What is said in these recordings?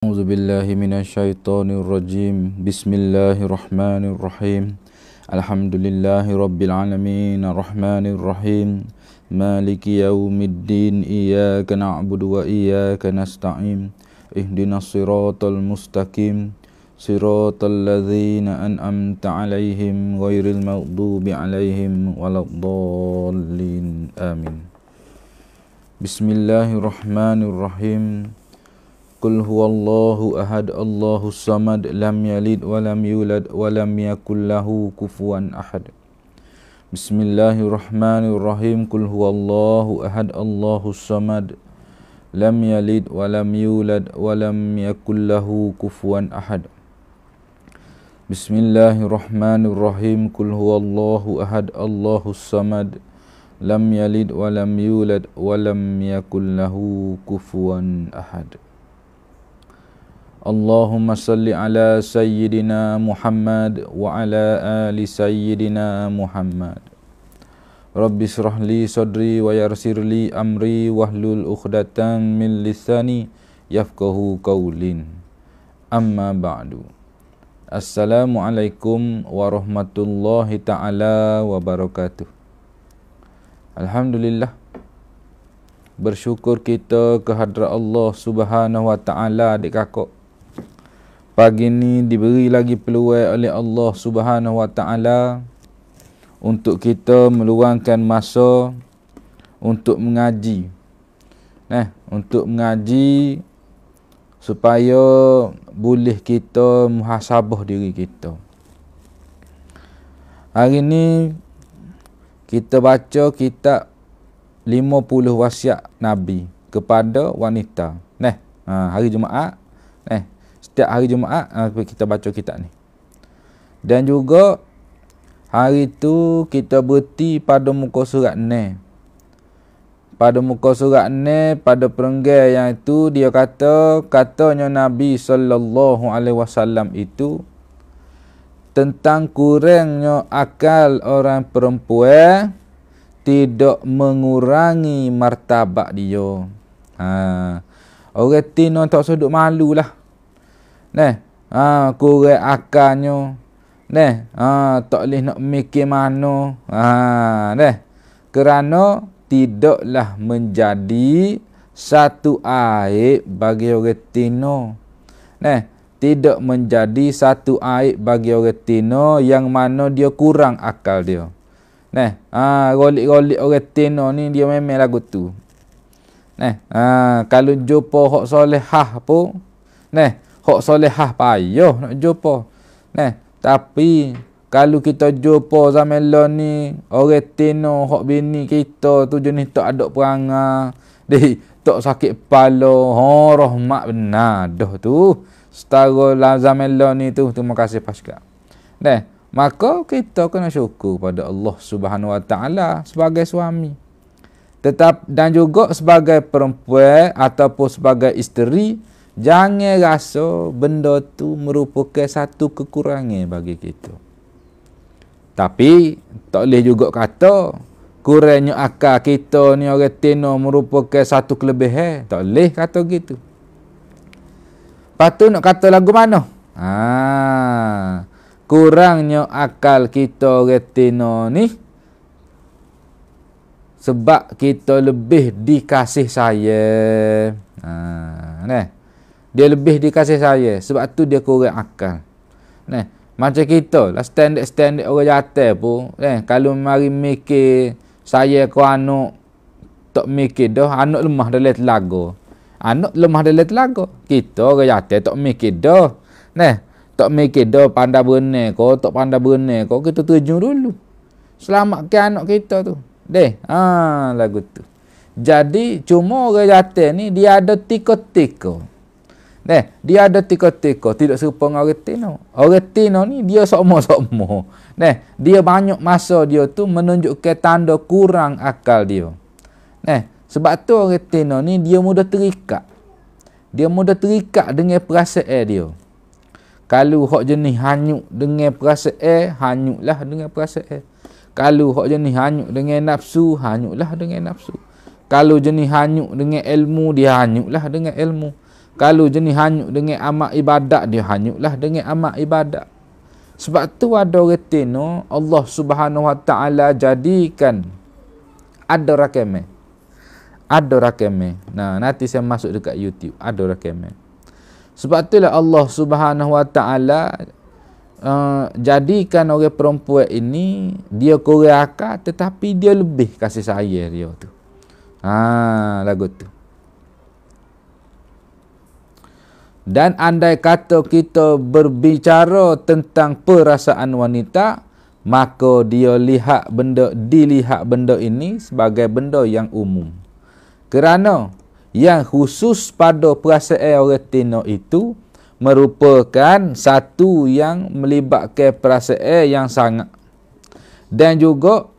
أعوذ بالله من الشيطان الرجيم بسم الله الرحمن الرحيم الحمد لله رب العالمين الرحمن الرحيم مالك يوم الدين إياك نعبد وإياك نستعين اهدنا الصراط المستقيم صراط الذين أنعمت عليهم غير المغضوب عليهم ولا الضالين آمين بسم الله الرحمن الرحيم قل هو الله أحد الله الصمد لم يلد ولم يولد ولم يكن له كفوا أحد بسم الله الرحمن الرحيم قل هو الله أحد الله الصمد لم يلد ولم يولد ولم يكن له كفوا أحد بسم الله الرحمن الرحيم قل هو الله أحد الله الصمد لم يلد ولم يولد ولم يكن له كفوا أحد اللهم صل على سيدنا محمد وعلى آل سيدنا محمد رب اشرح لي صدري ويسر لي أمري واحلل عقدة من لساني يفقهوا قولي أما بعد Assalamualaikum warahmatullahi ta'ala wabarakatuh. Alhamdulillah, bersyukur kita kehadrat Allah Subhanahu wa ta'ala adik kakak. Pagi ni diberi lagi peluang oleh Allah Subhanahu wa ta'ala untuk kita meluangkan masa untuk mengaji. Untuk mengaji supaya boleh kita muhasabah diri kita. Hari ni kita baca kitab 50 wasiat Nabi kepada wanita. Hari Jumaat. Setiap hari Jumaat kita baca kitab ni. Dan juga hari tu kita berhenti pada muka surat ni. Pada muka surat ni, pada perenggan yang itu dia katanya Nabi sallallahu alaihi wasallam itu tentang kurangnya akal orang perempuan tidak mengurangi martabat dia. Orang tino tak sudut malulah. Kurang akalnya. Tak boleh nak mikir mana. Kerana tidaklah menjadi satu aib bagi orang tino. Tidak menjadi satu aib bagi orang tino yang mana dia kurang akal dia. Golik-golik orang tino ni dia memang lagu tu. Kalau jumpa hak solehah pun, hak solehah payah nak jumpa. Tapi kalau kita jumpa zaman lah ni, orang tino hak bini kita tu jenis tak ada perangai, tak sakit kepala, rahmat benar dah tu. Setara zaman lah ni tu, terima kasih Pasca. Maka kita kena syukur pada Allah Subhanahu wa ta'ala sebagai suami. Dan juga sebagai perempuan ataupun sebagai isteri, jangan rasa benda tu merupakan satu kekurangan bagi kita. Tapi tak boleh juga kata kurangnya akal kita ni orang tino merupakan satu kelebihan. Tak boleh kata gitu. Patut nak kata lagu mana? Kurangnya akal kita orang tino ni sebab kita lebih dikasih sayang. Dia lebih dikasih sayang, sebab tu dia kurang akal. Macam kita lah, standard orang jatuh pun, kalau mari mikir saya ke anak, tak mikir dah, anak lemah dalam telaga. Anak lemah dalam telaga. Kita orang jatuh tak mikir dah. Tak mikir dah pandai berenang ke, tak pandai berenang ke, kita terjun dulu. Selamatkan anak kita tu. Lagu tu. Jadi cuma orang jatuh ni dia ada tika-tika. Dia ada tika-tika, tidak serupa dengan orang tino. Orang tino ni dia sama-sama. Dia banyak masa dia tu menunjukkan tanda kurang akal dia. Sebab tu orang tino ni dia mudah terikat. Dia mudah terikat dengan perasaan dia. Kalau hak jenis hanyut dengan perasaan, hanyutlah dengan perasaan. Kalau hak jenis hanyut dengan nafsu, hanyutlah dengan nafsu. Kalau jenis hanyut dengan ilmu, dia hanyutlah dengan ilmu. Kalau jenis hanyut dengan amal ibadat, dia hanyutlah dengan amal ibadat. Sebab tu ada orang tino Allah Subhanahu Wa Taala jadikan ada rakame. Ada rakame. Nah, nanti saya masuk dekat YouTube, ada rakame. Sebab itulah Allah Subhanahu Wa Taala jadikan orang perempuan ini dia kurang akal tetapi dia lebih kasih sayang dia tu. Lagu tu. Dan andai kata kita berbicara tentang perasaan wanita, maka dilihat benda ini sebagai benda yang umum. Kerana yang khusus pada perasaan orang tino itu merupakan satu yang melibatkan perasaan yang sangat. Dan juga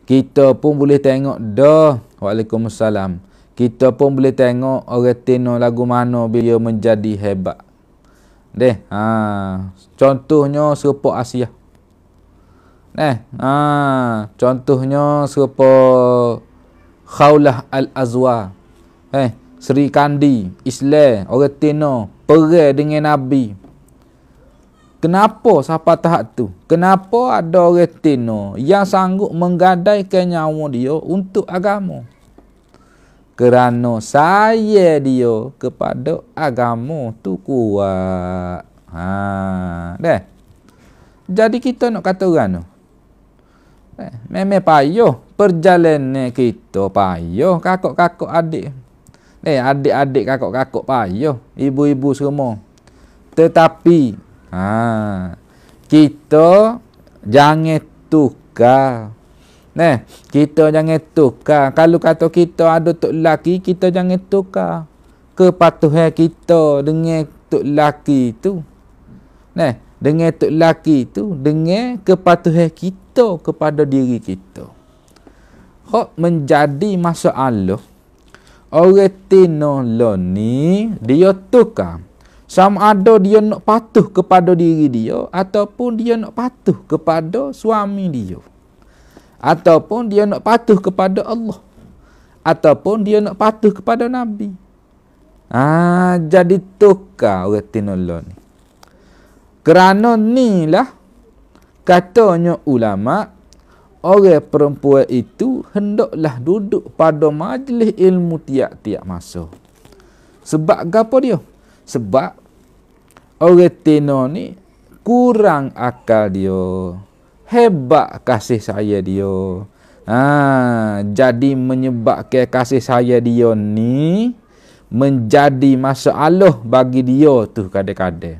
kita pun boleh tengok dah. Waalaikumsalam. Kita pun boleh tengok orang tino lagu mana bila menjadi hebat. Contohnya serupa Asia. Contohnya serupa Khawlah Al-Azwa. Sri Kandi, Islam, orang tino perang dengan Nabi. Kenapa sampai tahap tu? Kenapa ada orang tino yang sanggup menggadaikan nyawa dia untuk agama? Kerana saya dia kepada agama tu kuat. Jadi kita nak kata orang tu. Memang payah. Perjalanan kita payah. Kakak-kakak adik. Adik-adik kakak-kakak payah. Ibu-ibu semua. Tetapi kita jangan tukar. Kita jangan tukar. Kalau kata kita ada tok lelaki, kita jangan tukar kepatuhan kita dengan tok lelaki tu. Dengan tok lelaki tu, dengan kepatuhan kita kepada diri kita. Hak menjadi masalah. Orang tino ni dia tukar. Sama ada dia nak patuh kepada diri dia ataupun dia nak patuh kepada suami dia. Ataupun dia nak patuh kepada Allah. Ataupun dia nak patuh kepada Nabi. Jadi tukar orang tino ni. Kerana ni lah katanya ulama, orang perempuan itu hendaklah duduk pada majlis ilmu tiap-tiap masa. Sebab apa dia? Sebab orang tino ni kurang akal dia. Hebat kasih sayang dia. Jadi menyebabkan kasih sayang dia ni menjadi masalah bagi dia tu kadang-kadang.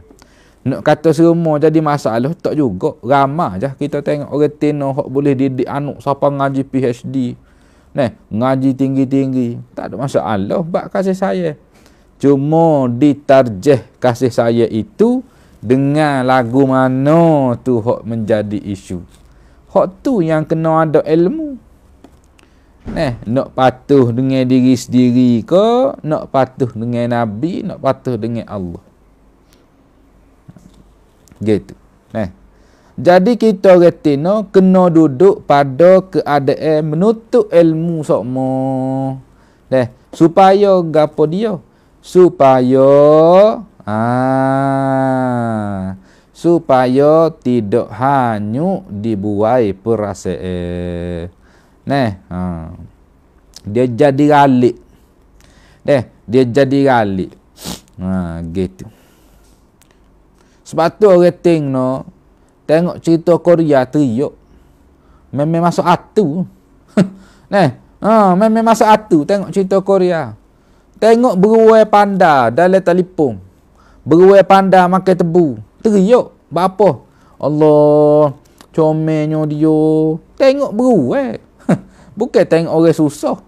Nak kata semua jadi masalah tak juga. Ramai je kita tengok orang tino hak boleh didik anak siapa ngaji PhD. Ngaji tinggi-tinggi. Tak ada masalah bab kasih sayang. Cuma ditarjih kasih sayang itu dengan lagu mana tu hak menjadi isu. Hak tu yang kena ada ilmu. Nak patuh dengan diri sendiri ke, nak patuh dengan Nabi, nak patuh dengan Allah. Gitu. Jadi kita retina kena duduk pada keadaan menuntut ilmu sokmo. Supaya gapo dia? Supaya tidak hanyut dibuai perasaan. Dia jadi ralik. Dia jadi ralik. Gitu. Sebab tu orang tengok cerita Korea teriuk. Memang masuk atu. Memang masuk atu tengok cerita Korea. Tengok beruai panda dalam telefon. Beruai panda makan tebu. Teriuk. Bapa? Allah, comelnya dia. Tengok beruai. Bukan tengok orang susah.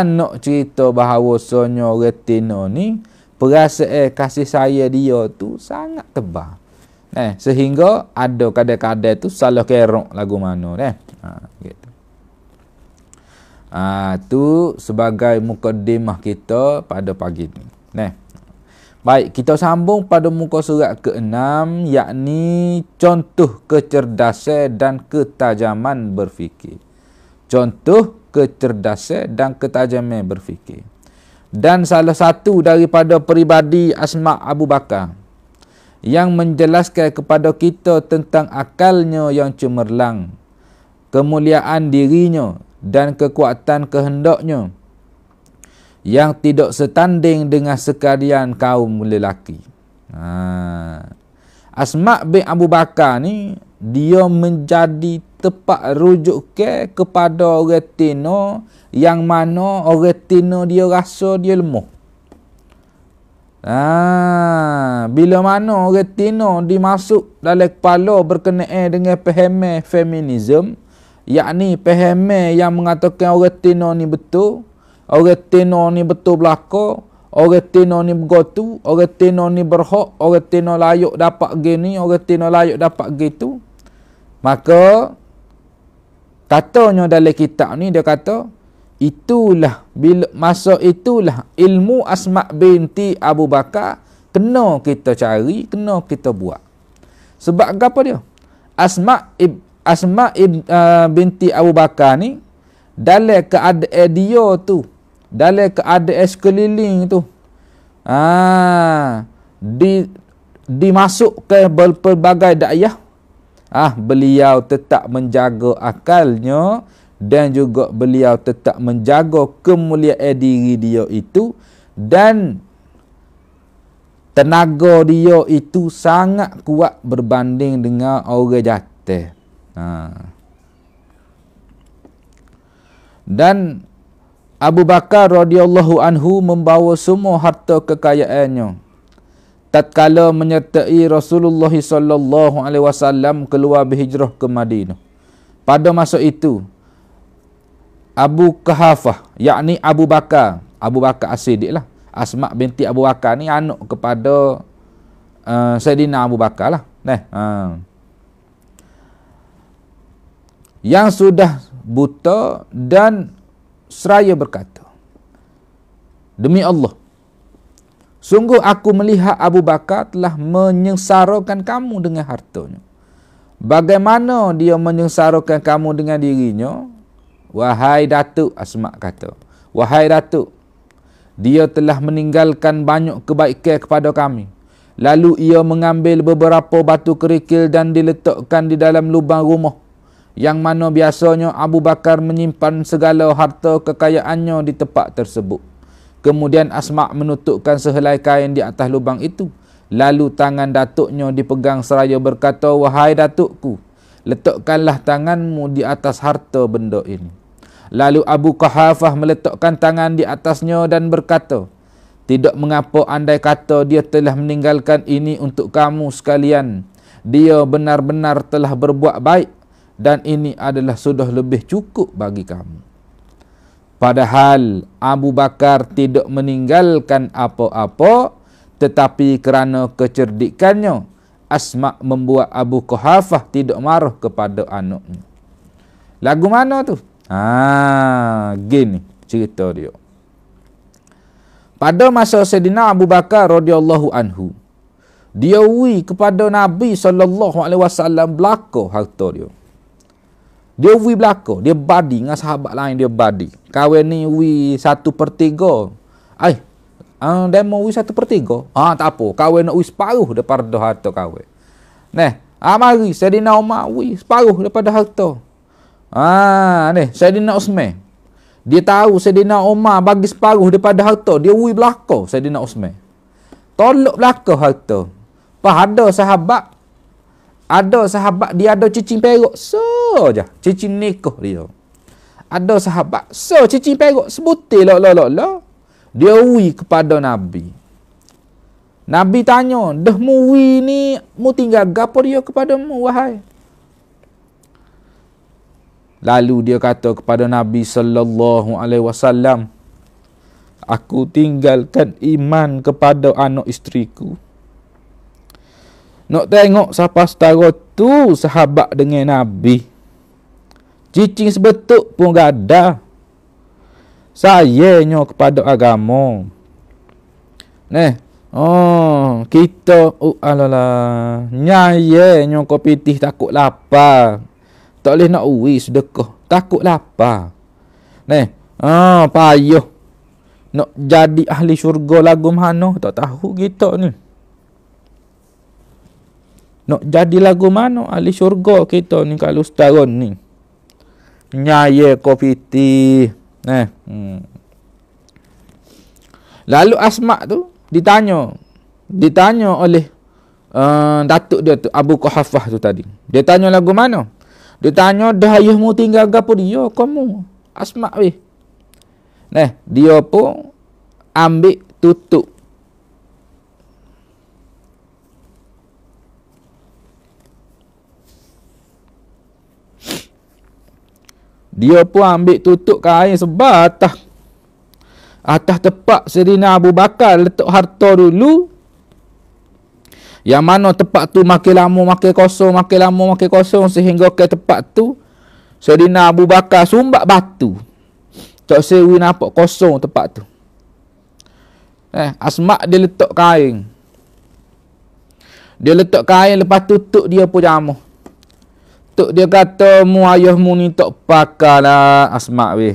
Nak cerita bahawasanya orang tino ni perasaan kasih sayang dia tu sangat tebal. Sehingga ada kadang-kadang tu salah kerok lagu mana gitu. Tu sebagai mukadimah kita pada pagi ni. Baik, kita sambung pada muka surat ke-6, yakni contoh kecerdasan dan ketajaman berfikir. Contoh kecerdasan dan ketajaman berfikir. dan salah satu daripada peribadi Asma' Abu Bakar yang menjelaskan kepada kita tentang akalnya yang cemerlang, kemuliaan dirinya dan kekuatan kehendaknya yang tidak setanding dengan sekalian kaum lelaki. Asma' bin Abu Bakar ni dia menjadi tempat rujuk kepada orang Tino yang mana orang Tino dia rasa dia lemah. Bila mana orang Tino dimasuk dalam kepala berkenaan dengan pahaman feminisme, yakni pahaman yang mengatakan orang Tino ni betul, orang Tino ni betul belaka, orang Tino ni begotu, orang Tino ni berhak, orang Tino layak dapat gini, orang Tino layak dapat gitu. Maka katanya dalam kitab ni dia kata, itulah bila masa itulah ilmu Asma' binti Abu Bakar kena kita cari, kena kita buat. Sebab apa dia? Asma' binti Abu Bakar ni dalam keadaan dia tu, dalam keadaan sekeliling tu, dimasuk ke pelbagai dakwah, beliau tetap menjaga akalnya dan juga beliau tetap menjaga kemuliaan diri dia itu, dan tenaga dia itu sangat kuat berbanding dengan orang jatuh. Dan Abu Bakar radhiyallahu anhu membawa semua harta kekayaannya tatkala menyertai Rasulullah sallallahu alaihi wasallam keluar berhijrah ke Madinah. Pada masa itu Abu Quhafah, yakni Abu Bakar As-Siddiq lah. Asma' binti Abu Bakar ni anak kepada Sayyidina Abu Bakar lah. Yang sudah buta dan seraya berkata, demi Allah, sungguh aku melihat Abu Bakar telah menyengsarakan kamu dengan hartanya. Bagaimana dia menyengsarakan kamu dengan dirinya? Wahai Datuk, Asma' kata, wahai Datuk, dia telah meninggalkan banyak kebaikan kepada kami. Lalu ia mengambil beberapa batu kerikil dan diletakkan di dalam lubang rumah, yang mana biasanya Abu Bakar menyimpan segala harta kekayaannya di tempat tersebut. Kemudian Asma' menutupkan sehelai kain di atas lubang itu. Lalu tangan datuknya dipegang seraya berkata, wahai datukku, letakkanlah tanganmu di atas harta benda ini. Lalu Abu Quhafah meletakkan tangan di atasnya dan berkata, tidak mengapa andai kata dia telah meninggalkan ini untuk kamu sekalian. Dia benar-benar telah berbuat baik dan ini adalah sudah lebih cukup bagi kamu. Padahal Abu Bakar tidak meninggalkan apa-apa, tetapi kerana kecerdikannya, Asma' membuat Abu Quhafah tidak marah kepada anaknya. Lagu mana tu? Gini cerita dia. Pada masa Sayyidina Abu Bakar radhiyallahu anhu, dia wi kepada Nabi sallallahu alaihi wasallam belaka harta dia. Dia wi belaka, dia badi dengan sahabat lain, dia badi. Kawan ni wi 1/3. Demo wi 1/3. Tak apa, kawan nak wi separuh daripada harta kawan. Mari Sayyidina Umar wi separuh daripada harta. Sayyidina Uthman, dia tahu Sayyidina Umar bagi separuh daripada harta, dia wi belaka Sayyidina Uthman. Tolak belaka harta. Ada sahabat dia ada cicing perak je, cicing nikah dia. Ada sahabat cicing perak sebutir dia wi kepada Nabi. Nabi tanya, dah mu wi ni mu tinggal gapo dia kepadamu wahai? Lalu dia kata kepada Nabi sallallahu alaihi wasallam, aku tinggalkan iman kepada anak isteriku. Nak tengok siapa setara tu sahabat dengan Nabi. Cicing sebetuk pun gada. Sayanya kepada agama. Kita nyayanya kau pitih takut lapar. Tak boleh nak uwi sedekah, takut lapar. Payuh. Nak jadi ahli syurga lagu mana? Tak tahu kita ni. Nak jadi lagu mana ahli syurga kita ni kalau setahun ni. Nyaya kopiti. Lalu Asma tu ditanya oleh datuk dia tu, Abu Quhafah tu tadi. Dia tanya lagu mana? Dia tanya, dah ayahmu tinggal gapo dia? Kamu Asma weh. Dia pun ambil tutup. Dia pun ambil tutup kain sebatah. Atas tepat Sayyidina Abu Bakar letak harta dulu. Yang mana tempat tu makin lama makin kosong sehingga ke tempat tu Sayyidina Abu Bakar sumbat batu. Tak sewi nampak kosong tempat tu. Asma dia letak kain. Dia letak kain lepas tutup dia pun jamuh. Tok dia kata, mu ayahmu ni tak pakailah Asma weh.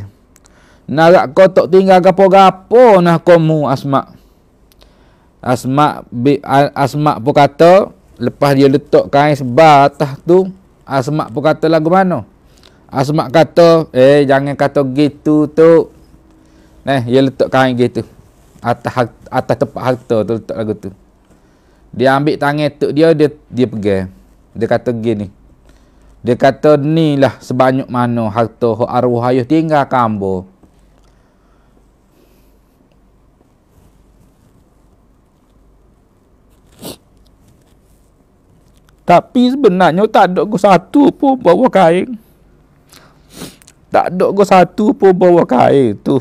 Narak kau tak tinggal gapo-gapo nah kamu Asma. Asma pun kata, lepas dia letak kain sebatah tu, Asma pun kata lagu mana? Asma kata, jangan kata gitu tu. Dia letak kain gitu. Atas tempat harta tu letak lagu tu. Dia ambil tangan tok dia pegang. Dia kata gini. Dia kata ni lah sebanyak mana harta arwah ayah tinggal kambo. Tapi sebenarnya tak ada go satu pun bawa kain. Tak ada go satu pun bawa kain tu.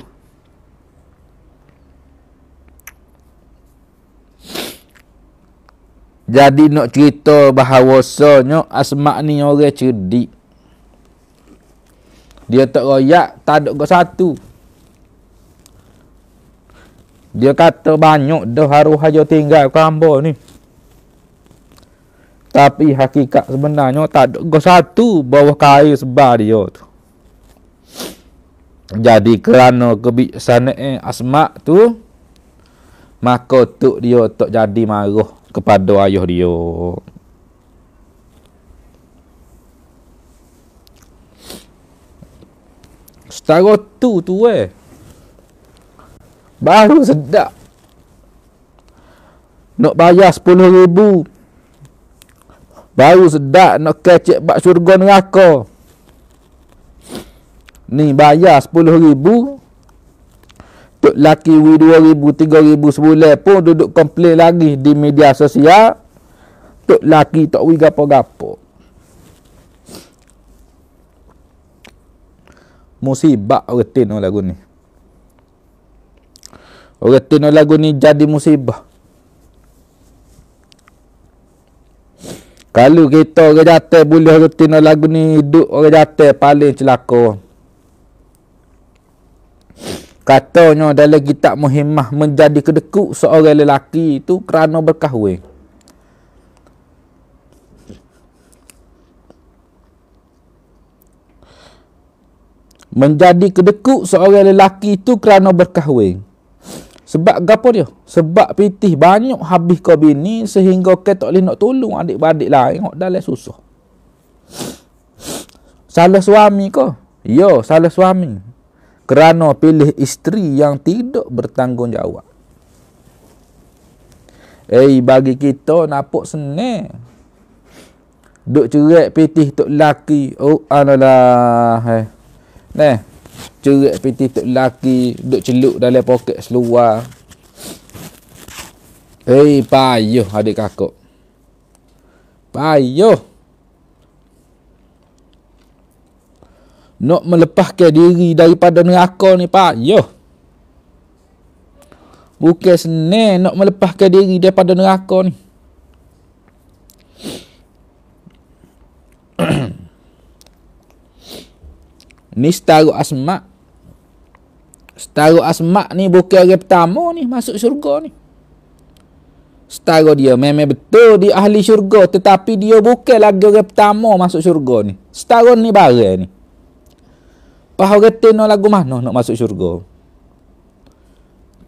Jadi nak cerita bahawasanya Asma ni orang cerdik. Dia tak royak, tak ada go satu. Dia kata banyak dah harus aja tinggal kambo ni. Tapi hakikat sebenarnya tak ada go satu bawah kain sebar dia tu. Jadi kerana kebijaksanaan Asma tu, maka tok dia tak jadi marah kepada ayah dia. Setara tu baru sedap. Nak bayar 10,000. Baru sedap nak kecek bak syurga neraka. Ni bayar 10,000. Tok laki 2,000, 3,000 sebulan pun duduk komplain lagi di media sosial. Tok laki tak wi gapo-gapo. Musibah orang tino lagu ni. Orang tino lagu ni jadi musibah. Kalau kita orang jatuh boleh orang tino lagu ni hidup orang jatuh paling celaka. Katanya dalam kitab Muhimmah, menjadi kedekut seorang lelaki itu kerana berkahwin. Menjadi kedekut seorang lelaki itu kerana berkahwin. Sebab apa dia? Sebab pitih banyak habis kau bini sehingga kau tak boleh nak tolong adik-beradik lain dalam susah. Salah suami kau? Ya, salah suami. Kerana pilih isteri yang tidak bertanggungjawab. Bagi kita nampak senang. Duk cerak pitih tok lelaki. Cerak pitih tok lelaki, duk celuk dalam poket seluar. Payuh adik kakak. Payuh. Nak melepaskan diri daripada neraka ni payuh. Bukan senang nak melepaskan diri daripada neraka ni. Ni setara Asma. Setara Asma ni bukan orang pertama ni masuk syurga ni. Setara dia memang betul dia ahli syurga, tetapi dia bukan lagi orang pertama masuk syurga ni. Setara ni barang ni. Pahau kata nak lagu mana nak masuk syurga.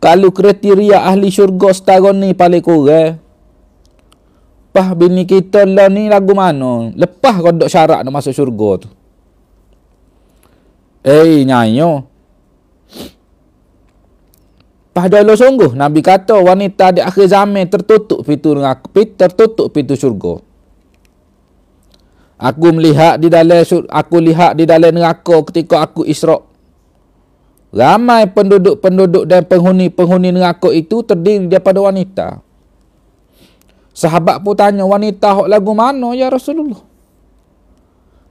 Kalau kriteria ahli syurga setara ni paling kurang. Lepas bini kita lah ni lagu mana? Lepas kau dok syarat nak masuk syurga tu. Nyanyo. Padahal sungguh Nabi kata wanita di akhir zaman tertutup pintu syurga. Aku lihat di dalam neraka ketika aku Isra'. Ramai penduduk-penduduk dan penghuni neraka itu terdiri daripada wanita. Sahabat pun tanya, wanita hok lagu mana ya Rasulullah?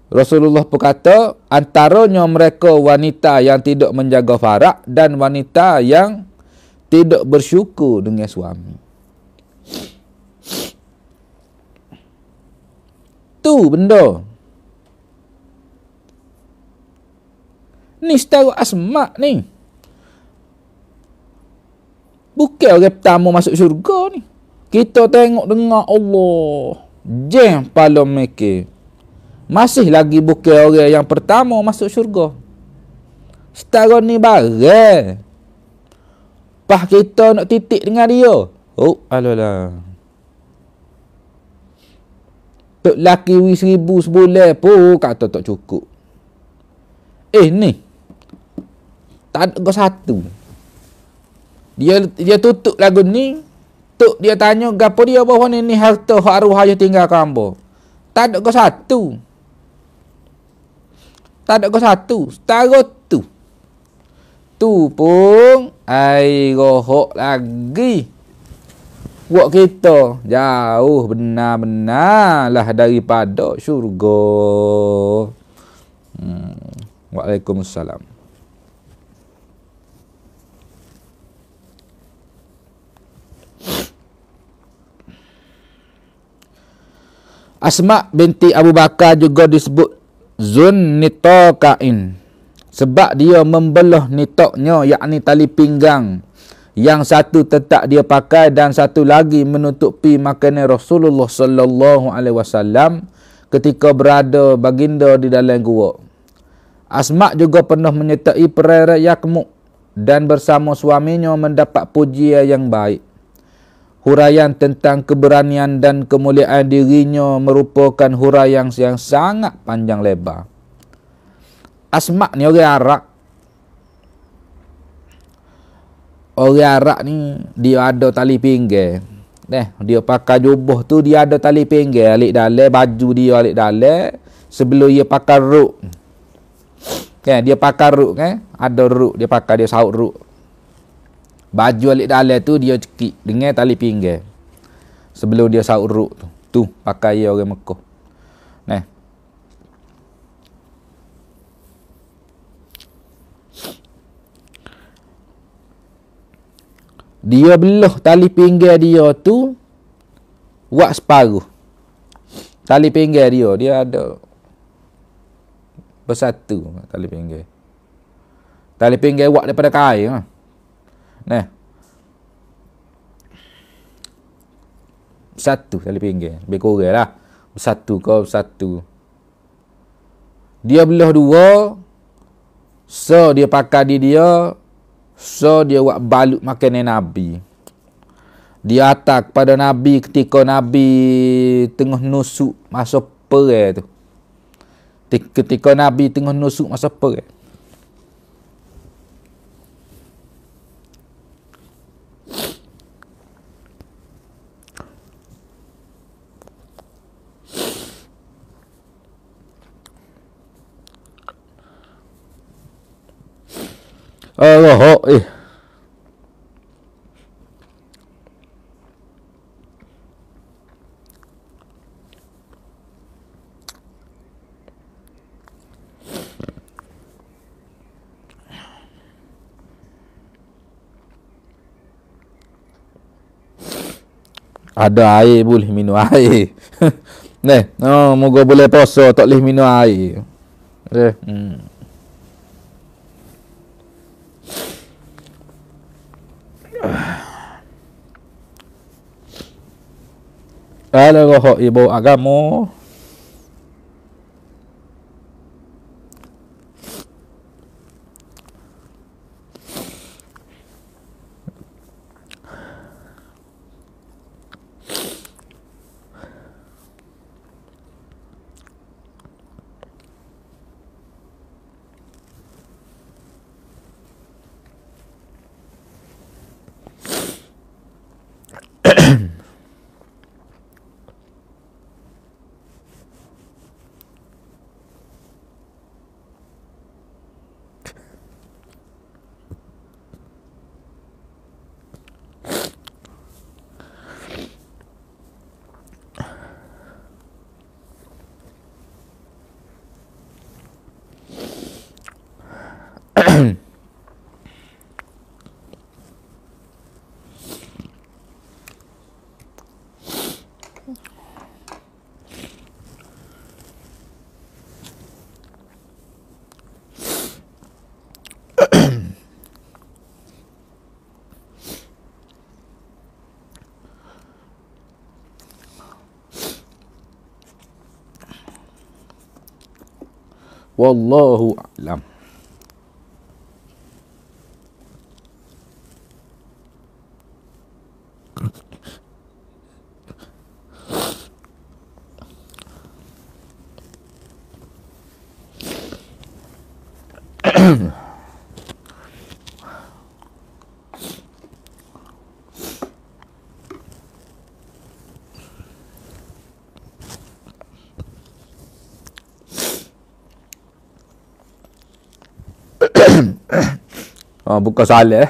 Rasulullah pun kata, antaranya mereka wanita yang tidak menjaga farak dan wanita yang tidak bersyukur dengan suami. Tu benda. Ni setara Asma ni. Bukan orang pertama masuk syurga ni. Kita tengok dengar Allah. Jeng pala mikir. Masih lagi bukan orang yang pertama masuk syurga. Setara ni barang. Pah kita nak titik dengan dia. Oh, alalah. Tok laki 1,000 sebulan pun kata tak cukup. Ni. Tak ada satu. Dia tutup lagu ni. Tok dia tanya gapo dia bahawa ni harta hak arwah dia tinggal kambo. Tak ada satu. Tak ada satu. Setara tu. Tu pun ai rohok lagi. Buat kita jauh benar-benar lah daripada syurga. Waalaikumsalam. Asma binti Abu Bakar juga disebut Zun Nitaqain sebab dia membelah nitoknya, yakni tali pinggang. Yang satu tetap dia pakai dan satu lagi menutupi makanan Rasulullah sallallahu alaihi wasallam ketika berada baginda di dalam gua. Asma juga pernah menyertai perang Yarmuk dan bersama suaminya mendapat pujian yang baik. Huraian tentang keberanian dan kemuliaan dirinya merupakan huraian yang sangat panjang lebar. Asma ni orang Arab. Orang Arab ni dia ada tali pinggir. Dia pakai jubah tu dia ada tali pinggir alik dalam, baju dia alik dalam sebelum dia pakai ruk. Kan dia pakai ruk kan? Ada ruk dia pakai, dia saut ruk. Baju alik dalam tu dia cekik dengan tali pinggir. Sebelum dia saut ruk tu. Tu pakai orang Mekah. Dia belah tali pinggir dia tu wak separuh. Tali pinggir dia ada bersatu tali pinggir. Tali pinggir wak daripada kain. Satu tali pinggir. Lebih kurang lah. Bersatu. Dia belah dua. So dia pakai di dia. So dia buat balut makanan Nabi. Dia atak kepada Nabi ketika Nabi tengah nusuk masa perang tu. Ketika Nabi tengah nusuk masa perang. Allah ada air boleh minum air. Moga boleh puasa tak boleh minum air. Ada rohok ibu agama. Wallahu a'lam. Buka soalan